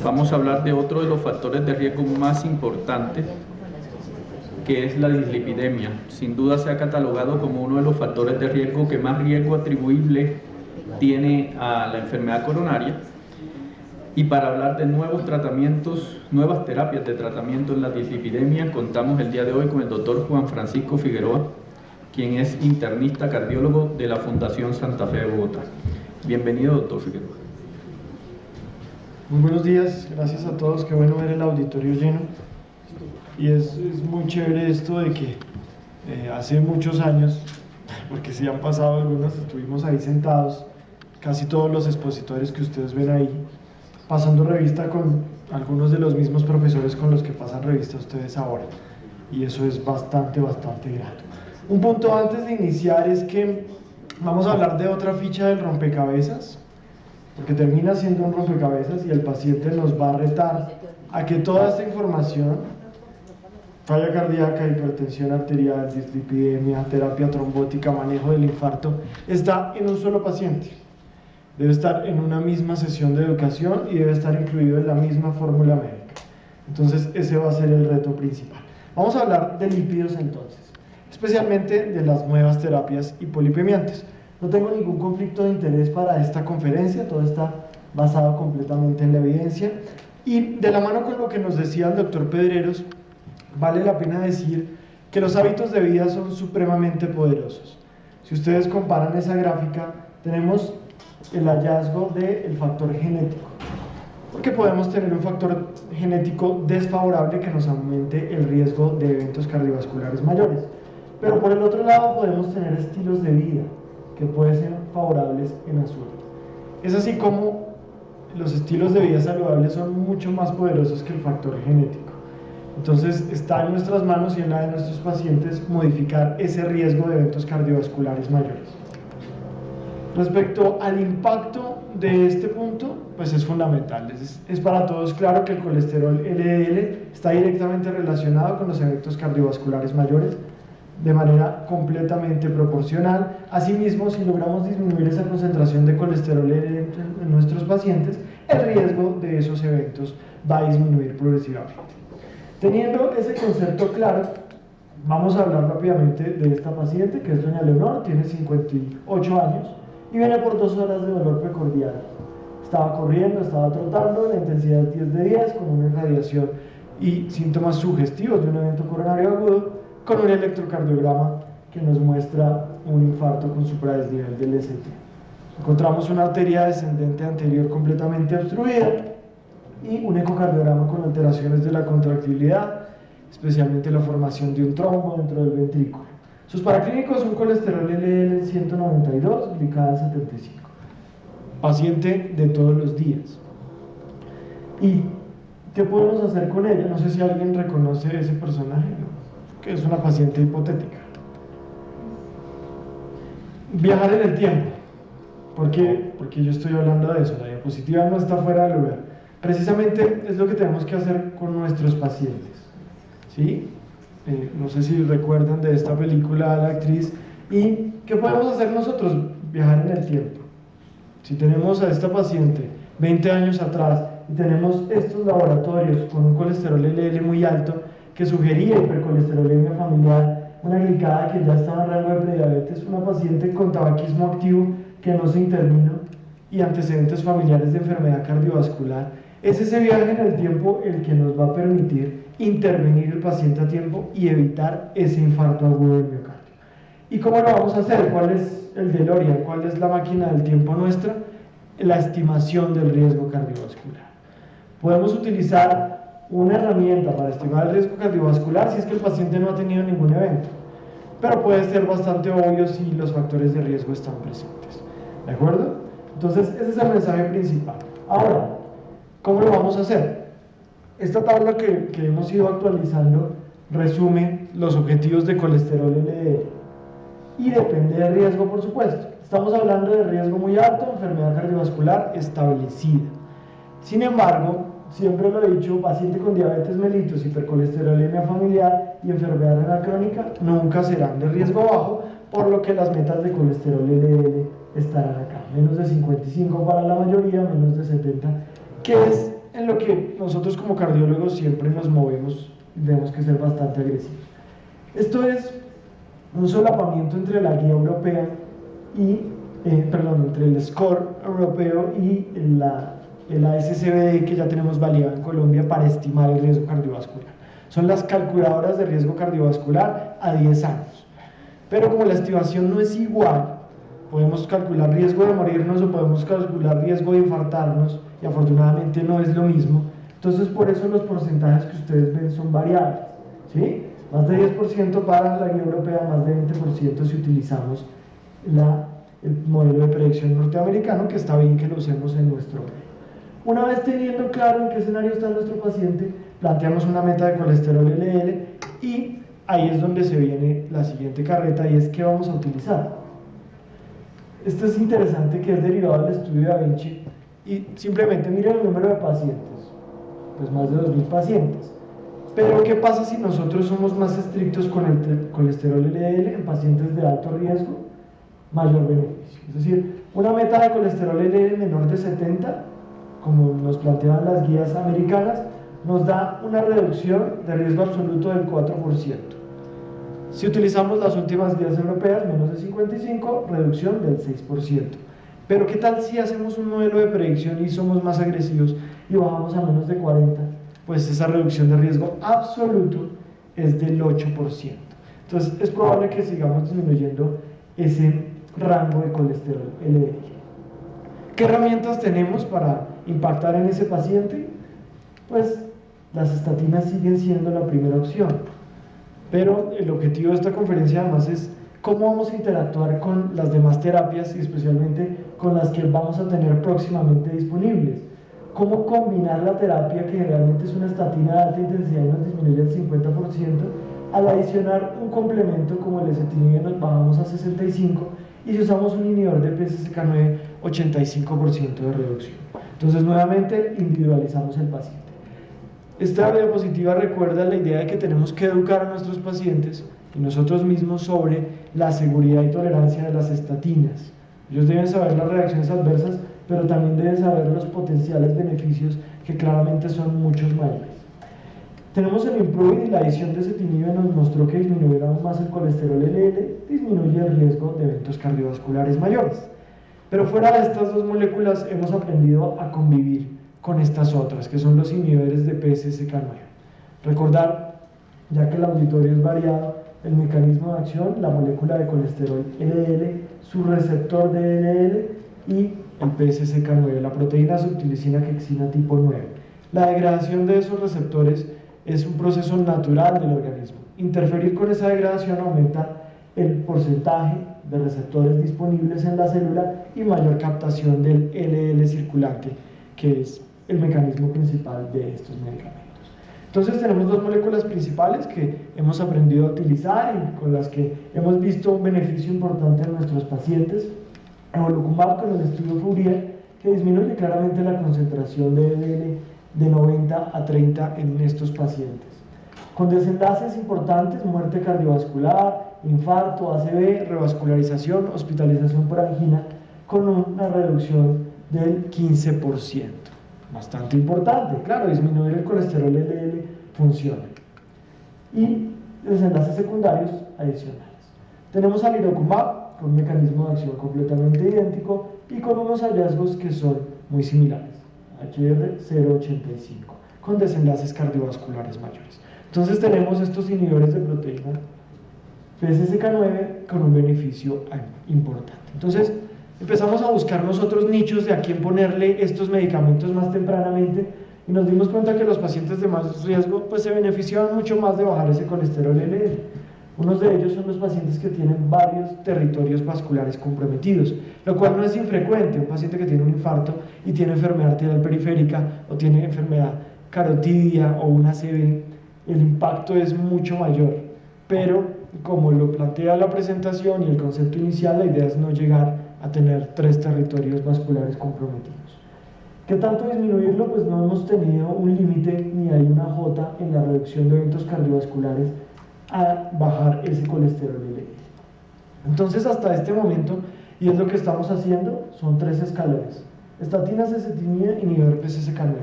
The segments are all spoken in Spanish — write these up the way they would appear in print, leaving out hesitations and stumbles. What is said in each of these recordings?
Vamos a hablar de otro de los factores de riesgo más importantes, que es la dislipidemia. Sin duda se ha catalogado como uno de los factores de riesgo que más riesgo atribuible tiene a la enfermedad coronaria. Y para hablar de nuevos tratamientos, nuevas terapias de tratamiento en la dislipidemia, contamos el día de hoy con el doctor Juan Francisco Figueroa, quien es internista cardiólogo de la Fundación Santa Fe de Bogotá. Bienvenido, doctor Figueroa. Muy buenos días, gracias a todos, qué bueno ver el auditorio lleno. Y es muy chévere esto de que hace muchos años, porque sí han pasado algunos, estuvimos ahí sentados, casi todos los expositores que ustedes ven ahí, pasando revista con algunos de los mismos profesores con los que pasan revista ustedes ahora. Y eso es bastante grato. Un punto antes de iniciar es que vamos a hablar de otra ficha del rompecabezas, porque termina siendo un rompecabezas y el paciente nos va a retar a que toda esta información, falla cardíaca, hipertensión arterial, dislipidemia, terapia trombótica, manejo del infarto, está en un solo paciente. Debe estar en una misma sesión de educación y debe estar incluido en la misma fórmula médica. Entonces ese va a ser el reto principal. Vamos a hablar de lípidos entonces, especialmente de las nuevas terapias hipolipemiantes. No tengo ningún conflicto de interés para esta conferencia, todo está basado completamente en la evidencia. Y de la mano con lo que nos decía el doctor Pedreros, vale la pena decir que los hábitos de vida son supremamente poderosos. Si ustedes comparan esa gráfica, tenemos el hallazgo del factor genético, porque podemos tener un factor genético desfavorable que nos aumente el riesgo de eventos cardiovasculares mayores. Pero por el otro lado podemos tener estilos de vida que pueden ser favorables en azul. Es así como los estilos de vida saludables son mucho más poderosos que el factor genético. Entonces está en nuestras manos y en la de nuestros pacientes modificar ese riesgo de eventos cardiovasculares mayores. Respecto al impacto de este punto, pues es fundamental. Es para todos claro que el colesterol LDL está directamente relacionado con los eventos cardiovasculares mayores, de manera completamente proporcional. Asimismo, si logramos disminuir esa concentración de colesterol LDL en nuestros pacientes, el riesgo de esos eventos va a disminuir progresivamente. Teniendo ese concepto claro, vamos a hablar rápidamente de esta paciente, que es doña Leonor, tiene 58 años y viene por 2 horas de dolor precordial. Estaba corriendo, estaba trotando, la intensidad 10 de 10, con una irradiación y síntomas sugestivos de un evento coronario agudo, con un electrocardiograma que nos muestra un infarto con supradesnivel del ST. Encontramos una arteria descendente anterior completamente obstruida y un ecocardiograma con alteraciones de la contractilidad, especialmente la formación de un trombo dentro del ventrículo. Sus paraclínicos, un colesterol LDL 192, glicada 75. Paciente de todos los días. ¿Y qué podemos hacer con ella? No sé si alguien reconoce ese personaje, ¿no? Que es una paciente hipotética. Viajar en el tiempo. ¿Por qué? Porque yo estoy hablando de eso, la diapositiva no está fuera de lugar. Precisamente es lo que tenemos que hacer con nuestros pacientes, ¿sí? No sé si recuerdan de esta película la actriz. ¿Y qué podemos hacer nosotros? Viajar en el tiempo. Si tenemos a esta paciente 20 años atrás y tenemos estos laboratorios con un colesterol LDL muy alto que sugería hipercolesterolemia familiar, una glicada que ya estaba en rango de prediabetes, una paciente con tabaquismo activo que no se intervino y antecedentes familiares de enfermedad cardiovascular, es ese viaje en el tiempo el que nos va a permitir intervenir el paciente a tiempo y evitar ese infarto agudo del miocardio. ¿Y cómo lo vamos a hacer? ¿Cuál es el DeLorean? ¿Cuál es la máquina del tiempo nuestra? La estimación del riesgo cardiovascular. Podemos utilizar una herramienta para estimar el riesgo cardiovascular si es que el paciente no ha tenido ningún evento, pero puede ser bastante obvio si los factores de riesgo están presentes. ¿De acuerdo? Entonces ese es el mensaje principal. Ahora, ¿cómo lo vamos a hacer? Esta tabla que hemos ido actualizando resume los objetivos de colesterol LDL y depende del riesgo, por supuesto. Estamos hablando de riesgo muy alto, enfermedad cardiovascular establecida. Sin embargo, siempre lo he dicho, paciente con diabetes mellitus, hipercolesterolemia familiar y enfermedad renal crónica nunca serán de riesgo bajo, por lo que las metas de colesterol LDL estarán acá, menos de 55 para la mayoría, menos de 70, que es en lo que nosotros como cardiólogos siempre nos movemos y tenemos que ser bastante agresivos. Esto es un solapamiento entre la guía europea y, entre el score europeo y el ASCVD que ya tenemos validado en Colombia para estimar el riesgo cardiovascular. Son las calculadoras de riesgo cardiovascular a 10 años. Pero como la estimación no es igual, podemos calcular riesgo de morirnos o podemos calcular riesgo de infartarnos, y afortunadamente no es lo mismo. Entonces, por eso los porcentajes que ustedes ven son variables, ¿sí? Más de 10% para la guía europea, más de 20% si utilizamos el modelo de predicción norteamericano, que está bien que lo usemos en nuestro medio. Una vez teniendo claro en qué escenario está nuestro paciente, planteamos una meta de colesterol LDL y ahí es donde se viene la siguiente carreta, y es qué vamos a utilizar. Esto es interesante, que es derivado del estudio de Da Vinci, y simplemente miren el número de pacientes, pues más de 2.000 pacientes. Pero ¿qué pasa si nosotros somos más estrictos con el colesterol LDL en pacientes de alto riesgo? Mayor beneficio. Es decir, una meta de colesterol LDL menor de 70, como nos plantean las guías americanas, nos da una reducción de riesgo absoluto del 4%. Si utilizamos las últimas guías europeas, menos de 55, reducción del 6%. Pero ¿qué tal si hacemos un modelo de predicción y somos más agresivos y bajamos a menos de 40? Pues esa reducción de riesgo absoluto es del 8%. Entonces es probable que sigamos disminuyendo ese rango de colesterol LDL. ¿Qué herramientas tenemos para impactar en ese paciente? Pues las estatinas siguen siendo la primera opción. Pero el objetivo de esta conferencia además es cómo vamos a interactuar con las demás terapias y especialmente con las que vamos a tener próximamente disponibles. Cómo combinar la terapia, que realmente es una estatina de alta intensidad y nos disminuye el 50%, al adicionar un complemento como el ezetimibe nos bajamos a 65%, y si usamos un inhibidor de PCSK9, 85% de reducción. Entonces nuevamente individualizamos el paciente. Esta diapositiva recuerda la idea de que tenemos que educar a nuestros pacientes y nosotros mismos sobre la seguridad y tolerancia de las estatinas. Ellos deben saber las reacciones adversas, pero también deben saber los potenciales beneficios, que claramente son muchos mayores. Tenemos el Improve, y la adición de ezetimibe nos mostró que disminuir aún más el colesterol LDL disminuye el riesgo de eventos cardiovasculares mayores. Pero fuera de estas dos moléculas hemos aprendido a convivir con estas otras, que son los inhibidores de PCSK9. Recordar, ya que el auditorio es variado, el mecanismo de acción, la molécula de colesterol LDL, su receptor de LDL y el PCSK9, la proteína subtilicina quexina tipo 9. La degradación de esos receptores es un proceso natural del organismo. Interferir con esa degradación aumenta el porcentaje de receptores disponibles en la célula y mayor captación del LDL circulante, que es el mecanismo principal de estos medicamentos. Entonces tenemos dos moléculas principales que hemos aprendido a utilizar y con las que hemos visto un beneficio importante en nuestros pacientes. Evolocumab con el estudio Fourier, que disminuye claramente la concentración de LDL de 90 a 30 en estos pacientes, con desenlaces importantes: muerte cardiovascular, infarto, ACV, revascularización, hospitalización por angina, con una reducción del 15%. Bastante importante, claro, disminuir el colesterol LDL funciona. Y desenlaces secundarios adicionales. Tenemos alirocumab con un mecanismo de acción completamente idéntico y con unos hallazgos que son muy similares, HR085, con desenlaces cardiovasculares mayores. Entonces tenemos estos inhibidores de proteína PCSK9 con un beneficio importante. Entonces empezamos a buscar nosotros nichos de a quién ponerle estos medicamentos más tempranamente, y nos dimos cuenta que los pacientes de más riesgo pues se beneficiaban mucho más de bajar ese colesterol LDL. Unos de ellos son los pacientes que tienen varios territorios vasculares comprometidos, lo cual no es infrecuente. Un paciente que tiene un infarto y tiene enfermedad arterial periférica o tiene enfermedad carotidia o una ACV, el impacto es mucho mayor, pero como lo plantea la presentación y el concepto inicial, la idea es no llegar a tener 3 territorios vasculares comprometidos. ¿Qué tanto disminuirlo? Pues no hemos tenido un límite ni hay una J en la reducción de eventos cardiovasculares a bajar ese colesterol LDL. Entonces hasta este momento, y es lo que estamos haciendo, son 3 escalones: estatinas, ezetimibe, inhibidor PCSK9.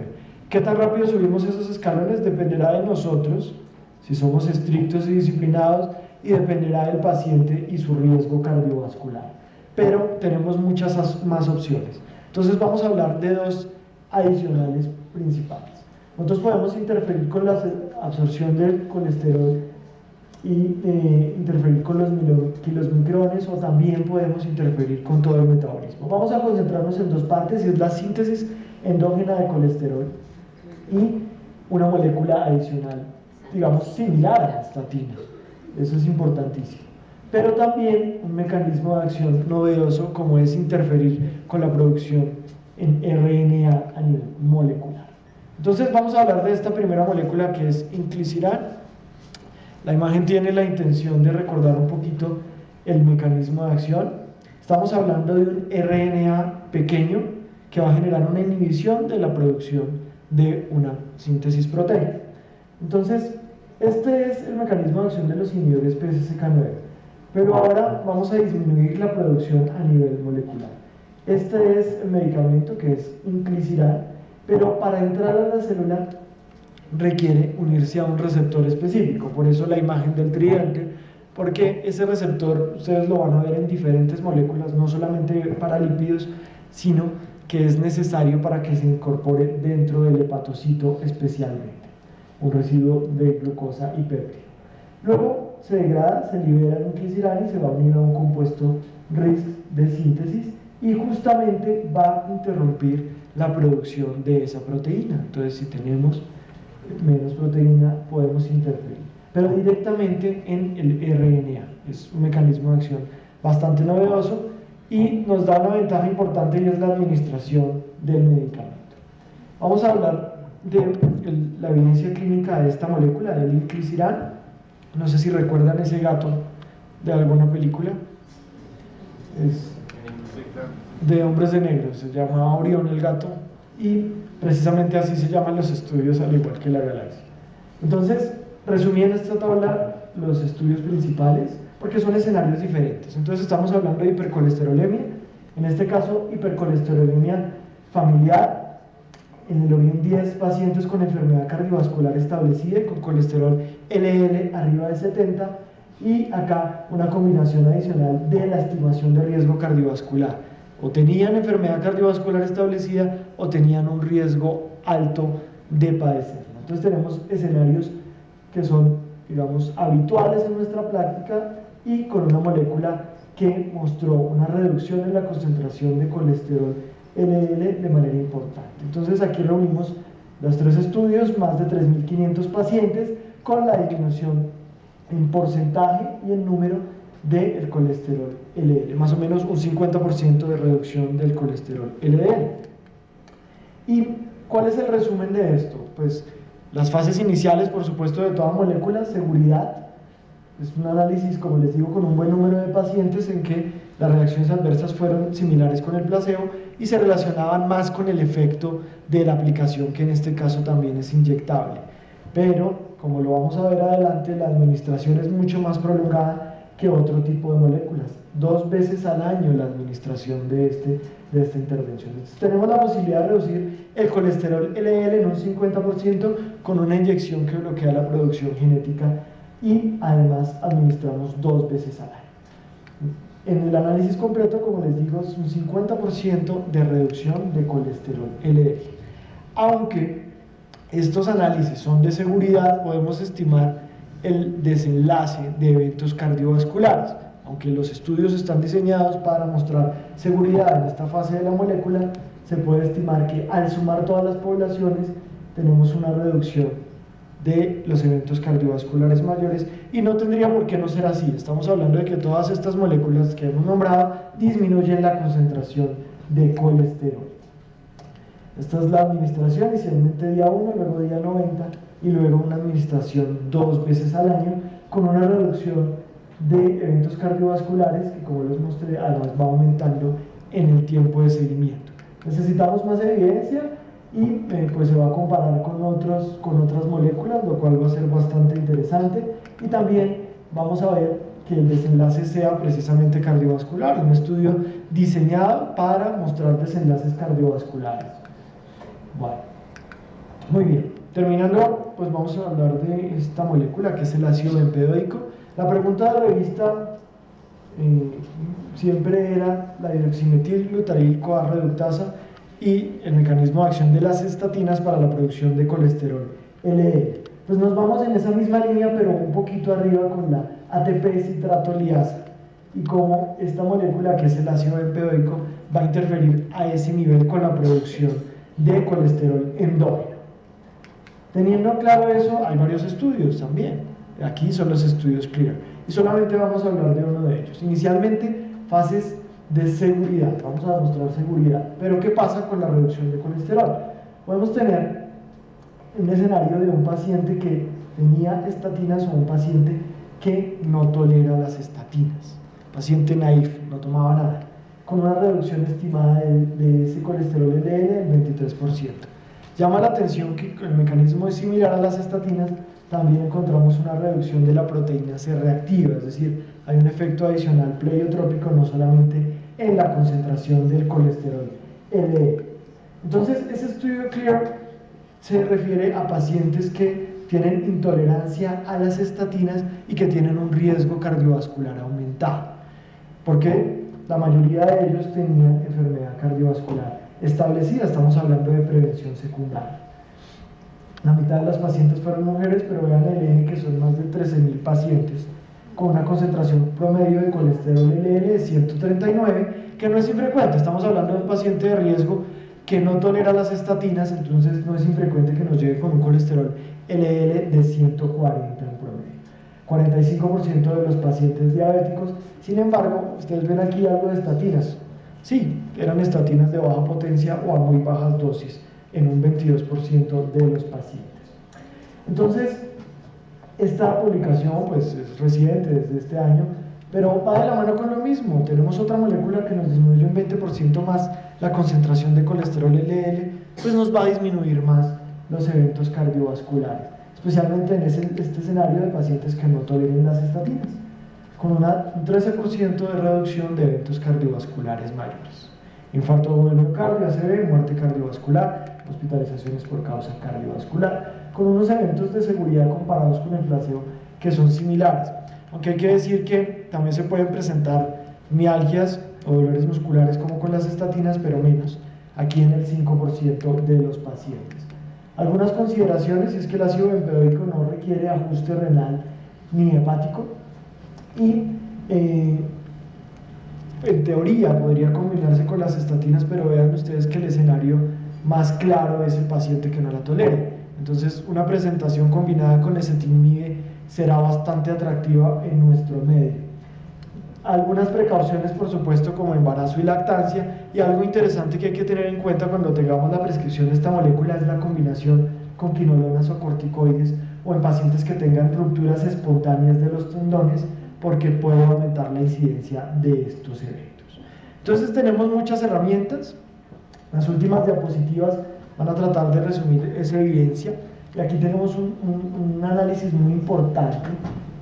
¿Qué tan rápido subimos esos escalones? Dependerá de nosotros, si somos estrictos y disciplinados, y dependerá del paciente y su riesgo cardiovascular. Pero tenemos muchas más opciones. Entonces vamos a hablar de dos adicionales principales. Nosotros podemos interferir con la absorción del colesterol y interferir con los kilomicrones, o también podemos interferir con todo el metabolismo. Vamos a concentrarnos en dos partes, y es la síntesis endógena de colesterol y una molécula adicional, digamos, similar a la estatina. Eso es importantísimo. Pero también un mecanismo de acción novedoso, como es interferir con la producción en RNA a nivel molecular. Entonces vamos a hablar de esta primera molécula, que es inclisiran. La imagen tiene la intención de recordar un poquito el mecanismo de acción. Estamos hablando de un RNA pequeño que va a generar una inhibición de la producción de una síntesis proteica. Entonces, este es el mecanismo de acción de los inhibidores PCSK9. Pero ahora vamos a disminuir la producción a nivel molecular. Este es el medicamento, que es inclisiran, pero para entrar a la célula requiere unirse a un receptor específico. Por eso la imagen del tridente, porque ese receptor ustedes lo van a ver en diferentes moléculas, no solamente para lípidos, sino que es necesario para que se incorpore dentro del hepatocito especialmente, un residuo de glucosa y péptido. Luego se degrada, se libera el inclisiran y se va a unir a un compuesto RISC de síntesis, y justamente va a interrumpir la producción de esa proteína. Entonces, si tenemos menos proteína, podemos interferir, pero directamente en el RNA. Es un mecanismo de acción bastante novedoso y nos da una ventaja importante, y es la administración del medicamento. Vamos a hablar de la evidencia clínica de esta molécula, del inclisiran. No sé si recuerdan ese gato de alguna película. Es de Hombres de Negro, se llama Orión el gato, y precisamente así se llaman los estudios, al igual que la galaxia. Entonces, resumí en esta tabla los estudios principales, porque son escenarios diferentes. Entonces estamos hablando de hipercolesterolemia, en este caso hipercolesterolemia familiar, en el origen 10 pacientes con enfermedad cardiovascular establecida y con colesterol LDL arriba de 70, y acá una combinación adicional de la estimación de riesgo cardiovascular. O tenían enfermedad cardiovascular establecida o tenían un riesgo alto de padecerla. Entonces tenemos escenarios que son, digamos, habituales en nuestra práctica, y con una molécula que mostró una reducción en la concentración de colesterol LDL de manera importante. Entonces aquí reunimos los tres estudios, más de 3.500 pacientes, con la disminución en porcentaje y en número del colesterol LDL, más o menos un 50% de reducción del colesterol LDL. ¿Y cuál es el resumen de esto? Pues las fases iniciales, por supuesto, de toda molécula: seguridad. Es un análisis, como les digo, con un buen número de pacientes en que las reacciones adversas fueron similares con el placebo y se relacionaban más con el efecto de la aplicación, que en este caso también es inyectable. Pero, como lo vamos a ver adelante, la administración es mucho más prolongada que otro tipo de moléculas. 2 veces al año la administración de esta intervención. Entonces, tenemos la posibilidad de reducir el colesterol LDL en un 50% con una inyección que bloquea la producción genética, y además administramos 2 veces al año. En el análisis completo, como les digo, es un 50% de reducción de colesterol LDL. Aunque estos análisis son de seguridad, podemos estimar el desenlace de eventos cardiovasculares. Aunque los estudios están diseñados para mostrar seguridad en esta fase de la molécula, se puede estimar que al sumar todas las poblaciones tenemos una reducción de los eventos cardiovasculares mayores, y no tendría por qué no ser así. Estamos hablando de que todas estas moléculas que hemos nombrado disminuyen la concentración de colesterol. Esta es la administración, inicialmente día 1, luego día 90, y luego una administración 2 veces al año, con una reducción de eventos cardiovasculares que, como les mostré, además va aumentando en el tiempo de seguimiento. Necesitamos más evidencia, y pues se va a comparar con otras moléculas, lo cual va a ser bastante interesante, y también vamos a ver que el desenlace sea precisamente cardiovascular, un estudio diseñado para mostrar desenlaces cardiovasculares. Bueno, Muy bien, terminando, pues vamos a hablar de esta molécula que es el ácido bempedóico. La pregunta de revista siempre era la hidroximetilglutaryl-CoA reductasa y el mecanismo de acción de las estatinas para la producción de colesterol LDL. Pues nos vamos en esa misma línea, pero un poquito arriba con la ATP citratoliasa y cómo esta molécula, que es el ácido bempedóico, va a interferir a ese nivel con la producción de colesterol endógeno. Teniendo claro eso, hay varios estudios también. Aquí son los estudios CLEAR y solamente vamos a hablar de uno de ellos. Inicialmente, fases de seguridad, vamos a mostrar seguridad. Pero ¿qué pasa con la reducción de colesterol? Podemos tener un escenario de un paciente que tenía estatinas o un paciente que no tolera las estatinas, paciente naïf, no tomaba nada, con una reducción estimada de ese colesterol LDL del 23%. Llama la atención que el mecanismo es similar a las estatinas, también encontramos una reducción de la proteína C reactiva, es decir, hay un efecto adicional pleiotrópico no solamente en la concentración del colesterol LDL. Entonces, ese estudio CLEAR se refiere a pacientes que tienen intolerancia a las estatinas y que tienen un riesgo cardiovascular aumentado, porque la mayoría de ellos tenían enfermedad cardiovascular establecida. Estamos hablando de prevención secundaria. La mitad de las pacientes fueron mujeres, pero vean el N, que son más de 13.000 pacientes con una concentración promedio de colesterol LDL de 139, que no es infrecuente. Estamos hablando de un paciente de riesgo que no tolera las estatinas, entonces no es infrecuente que nos llegue con un colesterol LDL de 140 en promedio. 45% de los pacientes diabéticos. Sin embargo, ustedes ven aquí algo de estatinas. Sí, eran estatinas de baja potencia o a muy bajas dosis en un 22% de los pacientes. Entonces, esta publicación pues es reciente, desde este año, pero va de la mano con lo mismo. Tenemos otra molécula que nos disminuye un 20% más la concentración de colesterol LDL, pues nos va a disminuir más los eventos cardiovasculares, especialmente en este escenario de pacientes que no toleren las estatinas, con un 13% de reducción de eventos cardiovasculares mayores. Infarto del miocardio, ACV, muerte cardiovascular, hospitalizaciones por causa cardiovascular, con unos eventos de seguridad comparados con el placebo que son similares. Aunque hay que decir que también se pueden presentar mialgias o dolores musculares como con las estatinas, pero menos, aquí en el 5% de los pacientes. Algunas consideraciones es que el ácido bempedóico no requiere ajuste renal ni hepático y en teoría podría combinarse con las estatinas, pero vean ustedes que el escenario más claro es el paciente que no la tolere. Entonces, una presentación combinada con ezetimibe será bastante atractiva en nuestro medio. Algunas precauciones, por supuesto, como embarazo y lactancia, y algo interesante que hay que tener en cuenta cuando tengamos la prescripción de esta molécula es la combinación con quinolonas o corticoides, o en pacientes que tengan rupturas espontáneas de los tendones, porque puede aumentar la incidencia de estos eventos. Entonces tenemos muchas herramientas. Las últimas diapositivas van a tratar de resumir esa evidencia, y aquí tenemos un análisis muy importante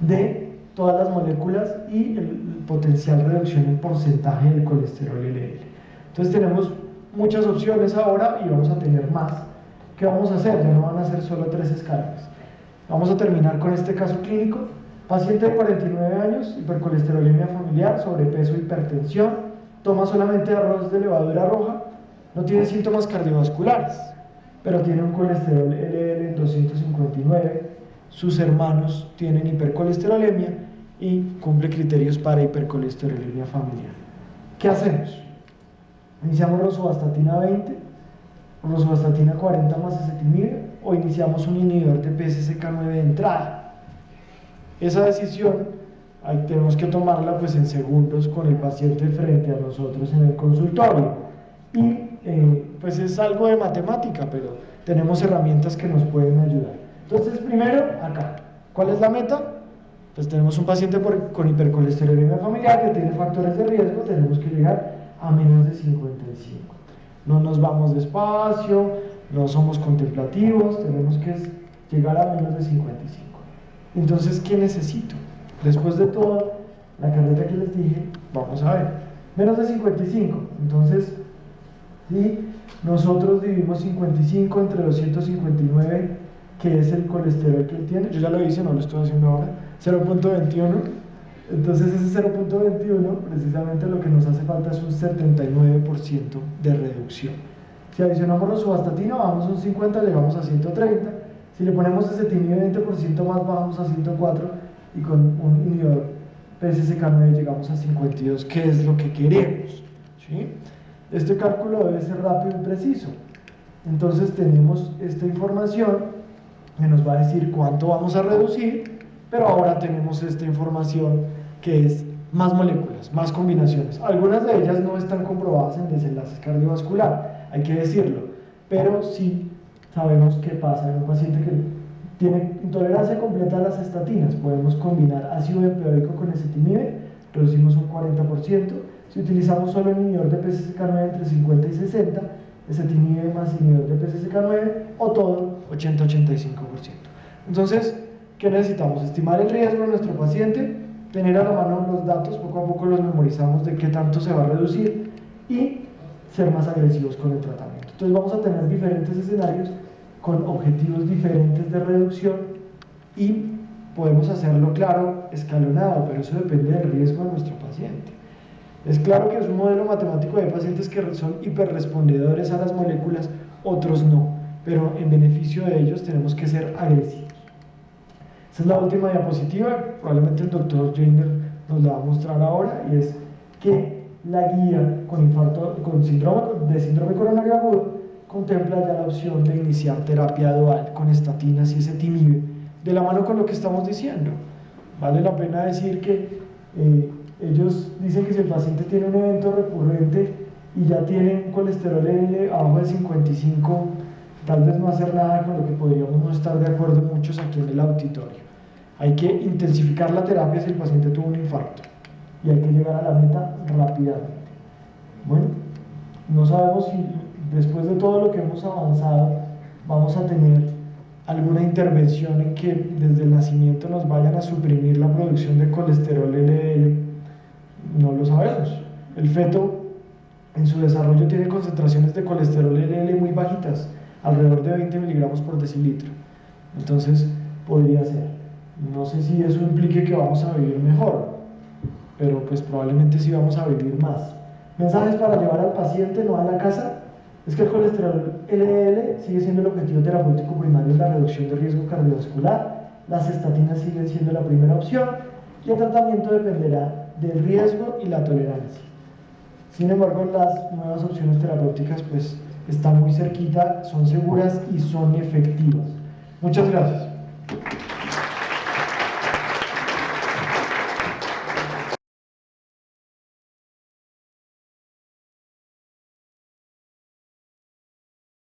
de todas las moléculas y el potencial reducción en porcentaje del colesterol LDL. Entonces tenemos muchas opciones ahora y vamos a tener más. ¿Qué vamos a hacer? Ya no van a ser solo 3 escalas. Vamos a terminar con este caso clínico. Paciente de 49 años, hipercolesterolemia familiar, sobrepeso, hipertensión, toma solamente arroz de levadura roja, no tiene síntomas cardiovasculares, pero tiene un colesterol LDL en 259, sus hermanos tienen hipercolesterolemia y cumple criterios para hipercolesterolemia familiar. ¿Qué hacemos? ¿Iniciamos rosuvastatina 20, rosuvastatina 40 más ezetimibe, o iniciamos un inhibidor de PCSK9 de entrada? Esa decisión ahí tenemos que tomarla pues en segundos con el paciente frente a nosotros en el consultorio, y pues es algo de matemática, pero tenemos herramientas que nos pueden ayudar. Entonces, primero acá, ¿cuál es la meta? Pues tenemos un paciente con hipercolesterolemia familiar que tiene factores de riesgo, tenemos que llegar a menos de 55. No nos vamos despacio, no somos contemplativos, tenemos que llegar a menos de 55. Entonces, ¿qué necesito? Después de toda la carreta que les dije, vamos a ver, menos de 55. Entonces, ¿sí? nosotros dividimos 55 entre 259, que es el colesterol que él tiene. Yo ya lo hice, no lo estoy haciendo ahora, 0.21. Entonces ese 0.21 precisamente lo que nos hace falta es un 79% de reducción. Si adicionamos rosuvastatina, bajamos un 50, llegamos a 130. Si le ponemos ezetimibe 20% más, bajamos a 104, y con un inhibidor PCSK9 llegamos a 52, que es lo que queremos, ¿sí? Este cálculo debe ser rápido y preciso. Entonces tenemos esta información que nos va a decir cuánto vamos a reducir, pero ahora tenemos esta información que es más moléculas, más combinaciones. Algunas de ellas no están comprobadas en desenlaces cardiovascular, hay que decirlo, pero sí sabemos qué pasa en un paciente que tiene intolerancia completa a las estatinas. Podemos combinar ácido bempedoico con ezetimibe, reducimos un 40%. Si utilizamos solo el inhibidor de PCSK9 entre 50 y 60, ezetimibe más inhibidor de PCSK9, o todo, 80-85%. Entonces, ¿qué necesitamos? Estimar el riesgo de nuestro paciente, tener a la mano los datos, poco a poco los memorizamos de qué tanto se va a reducir, y ser más agresivos con el tratamiento. Entonces vamos a tener diferentes escenarios con objetivos diferentes de reducción, y podemos hacerlo, claro, escalonado, pero eso depende del riesgo de nuestro paciente. Es claro que es un modelo matemático de pacientes que son hiperrespondedores a las moléculas, otros no, pero en beneficio de ellos tenemos que ser agresivos. Esta es la última diapositiva, probablemente el doctor Jainer nos la va a mostrar ahora, y es que la guía con síndrome coronario agudo contempla ya la opción de iniciar terapia dual con estatinas y ezetimibe, de la mano con lo que estamos diciendo. Vale la pena decir que ellos dicen que si el paciente tiene un evento recurrente y ya tiene un colesterol LDL abajo de 55, tal vez no hacer nada, con lo que podríamos no estar de acuerdo muchos aquí en el auditorio. Hay que intensificar la terapia si el paciente tuvo un infarto, y hay que llegar a la meta rápidamente. Bueno, no sabemos si después de todo lo que hemos avanzado vamos a tener alguna intervención en que desde el nacimiento nos vayan a suprimir la producción de colesterol LDL. No lo sabemos. El feto en su desarrollo tiene concentraciones de colesterol LDL muy bajitas, alrededor de 20 miligramos por decilitro. Entonces podría ser. No sé si eso implique que vamos a vivir mejor, pero pues probablemente sí vamos a vivir más. Mensajes para llevar al paciente, no a la casa, es que el colesterol LDL sigue siendo el objetivo terapéutico primario en la reducción de riesgo cardiovascular, las estatinas siguen siendo la primera opción, y el tratamiento dependerá del riesgo y la tolerancia. Sin embargo, las nuevas opciones terapéuticas pues están muy cerquita, son seguras y son efectivas. Muchas gracias.